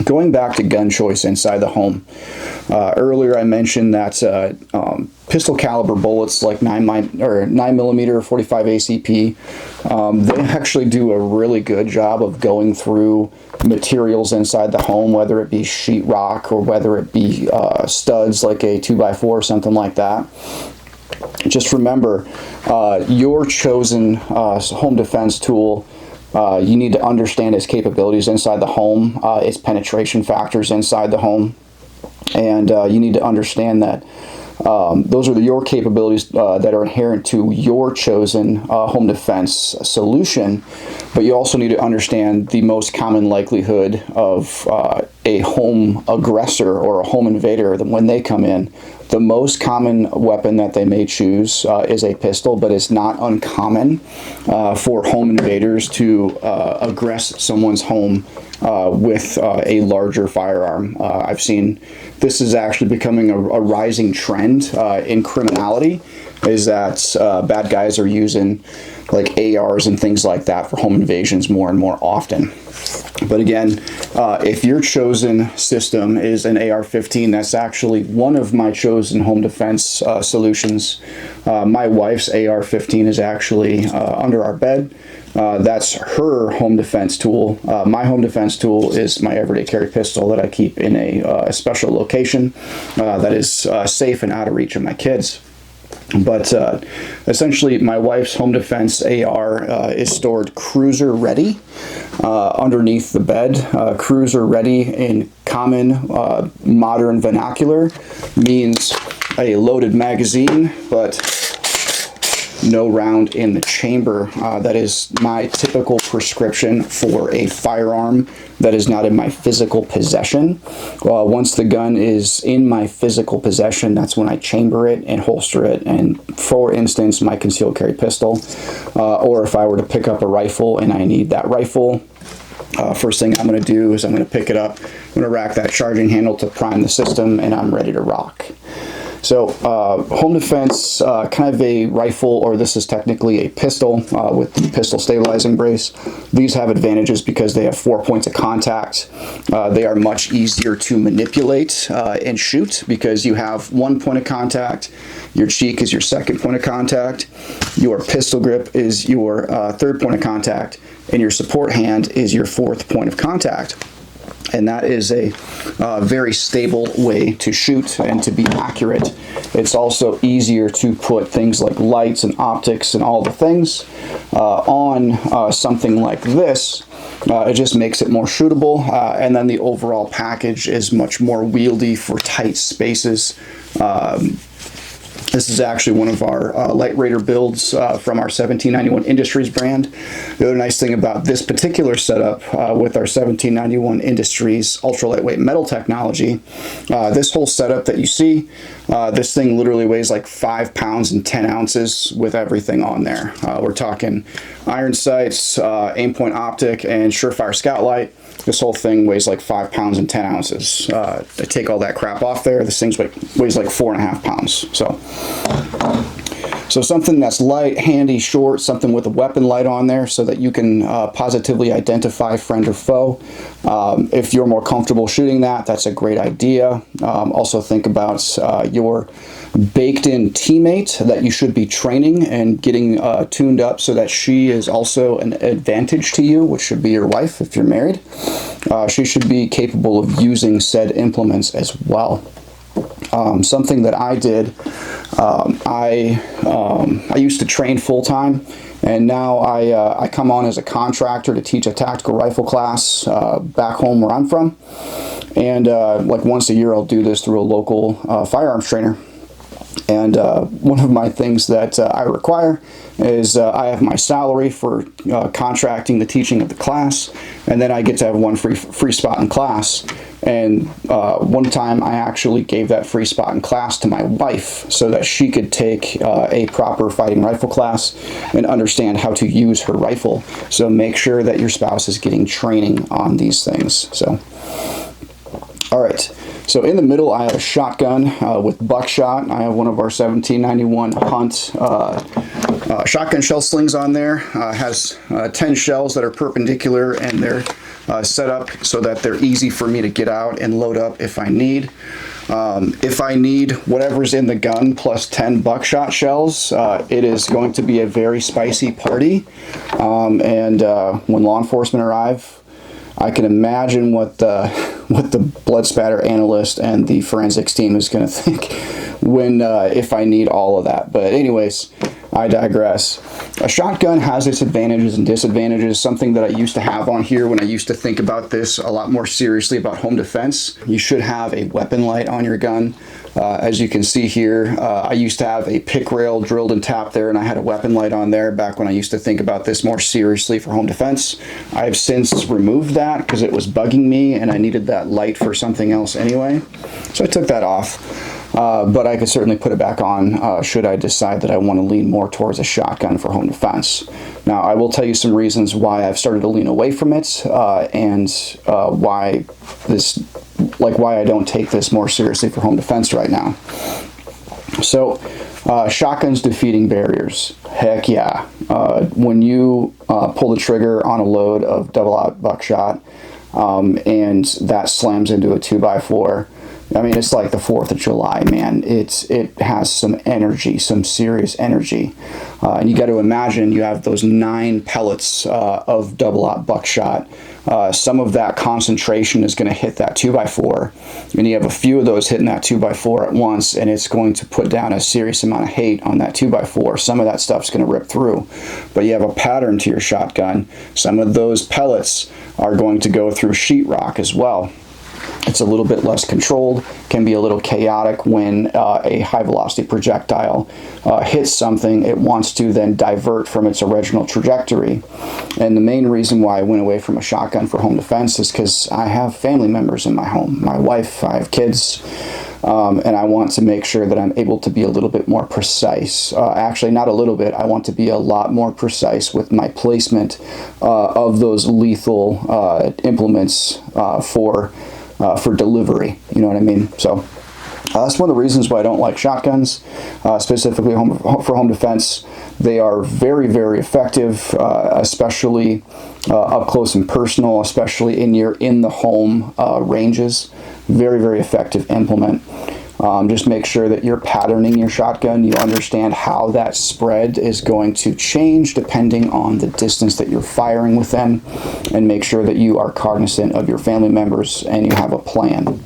Going back to gun choice inside the home, earlier I mentioned that pistol caliber bullets like 9mm 45 ACP, they actually do a really good job of going through materials inside the home, whether it be sheetrock or whether it be studs like a 2x4 or something like that. Just remember, your chosen home defense tool, you need to understand its capabilities inside the home, its penetration factors inside the home, and you need to understand that those are your capabilities that are inherent to your chosen home defense solution, but you also need to understand the most common likelihood of a home aggressor or a home invader when they come in. The most common weapon that they may choose is a pistol, but it's not uncommon for home invaders to aggress someone's home with a larger firearm. I've seen this is actually becoming a rising trend in criminality, is that bad guys are using like ARs and things like that for home invasions more and more often. But again, if your chosen system is an AR-15, that's actually one of my chosen home defense solutions. My wife's AR-15 is actually under our bed. That's her home defense tool. My home defense tool is my everyday carry pistol that I keep in a special location that is safe and out of reach of my kids. But essentially, my wife's home defense AR is stored cruiser ready underneath the bed. Cruiser ready in common modern vernacular means a loaded magazine, but no round in the chamber. That is my typical prescription for a firearm that is not in my physical possession. Once the gun is in my physical possession, that's when I chamber it and holster it. And for instance, my concealed carry pistol, or if I were to pick up a rifle and I need that rifle, first thing I'm going to do is I'm going to pick it up, I'm going to rack that charging handle to prime the system, and I'm ready to rock. So home defense, kind of a rifle, or this is technically a pistol with the pistol stabilizing brace. These have advantages because they have 4 points of contact. They are much easier to manipulate and shoot because you have 1 point of contact. Your cheek is your second point of contact. Your pistol grip is your third point of contact. And your support hand is your fourth point of contact. And that is a very stable way to shoot and to be accurate. It's also easier to put things like lights and optics and all the things on something like this. It just makes it more shootable, and then the overall package is much more wieldy for tight spaces. This is actually one of our Light Raider builds from our 1791 Industries brand. The other nice thing about this particular setup with our 1791 Industries ultra lightweight metal technology, this whole setup that you see, this thing literally weighs like 5 pounds and 10 ounces with everything on there. We're talking iron sights, aim point optic, and Surefire Scout Light. This whole thing weighs like 5 pounds and 10 ounces. I take all that crap off there. This thing weighs like 4.5 pounds. So something that's light, handy, short, something with a weapon light on there so that you can positively identify friend or foe. If you're more comfortable shooting that, that's a great idea. Also think about your baked-in teammate that you should be training and getting tuned up so that she is also an advantage to you, which should be your wife if you're married. She should be capable of using said implements as well. Something that I did, I used to train full-time, and now I come on as a contractor to teach a tactical rifle class back home where I'm from. And like once a year I'll do this through a local firearms trainer. And one of my things that I require is I have my salary for contracting the teaching of the class, and then I get to have one free spot in class. And one time I actually gave that free spot in class to my wife so that she could take a proper fighting rifle class and understand how to use her rifle. So make sure that your spouse is getting training on these things. So, all right. So in the middle, I have a shotgun with buckshot. I have one of our 1791 Hunt shotgun shell slings on there. Has 10 shells that are perpendicular, and they're set up so that they're easy for me to get out and load up if I need. If I need whatever's in the gun plus 10 buckshot shells, it is going to be a very spicy party. And when law enforcement arrive, I can imagine what the blood spatter analyst and the forensics team is going to think when if I need all of that. But anyways, I digress. A shotgun has its advantages and disadvantages. Something that I used to have on here when I used to think about this a lot more seriously about home defense. You should have a weapon light on your gun. As you can see here, I used to have a pick rail drilled and tapped there, and I had a weapon light on there back when I used to think about this more seriously for home defense. I have since removed that because it was bugging me and I needed that light for something else anyway. So I took that off. But I could certainly put it back on should I decide that I want to lean more towards a shotgun for home defense. Now, I will tell you some reasons why I've started to lean away from it and why I don't take this more seriously for home defense right now. So, shotguns defeating barriers. Heck yeah. When you pull the trigger on a load of double-aught buckshot and that slams into a 2x4, I mean, it's like the 4th of July, man. It has some energy, some serious energy. And you got to imagine you have those 9 pellets of double-aught buckshot. Some of that concentration is going to hit that 2x4. And you have a few of those hitting that 2x4 at once, and it's going to put down a serious amount of hate on that 2x4. Some of that stuff's going to rip through. But you have a pattern to your shotgun. Some of those pellets are going to go through sheetrock as well. It's a little bit less controlled, can be a little chaotic when a high velocity projectile hits something. It wants to then divert from its original trajectory. And the main reason why I went away from a shotgun for home defense is because I have family members in my home. My wife, I have kids, and I want to make sure that I'm able to be a little bit more precise. Actually, not a little bit. I want to be a lot more precise with my placement of those lethal implements for delivery, you know what I mean? So that's one of the reasons why I don't like shotguns, specifically for home defense. They are very, very effective, especially up close and personal, especially in your in-the-home ranges. Very, very effective implement. Just make sure that you're patterning your shotgun. You understand how that spread is going to change depending on the distance that you're firing within, and make sure that you are cognizant of your family members and you have a plan.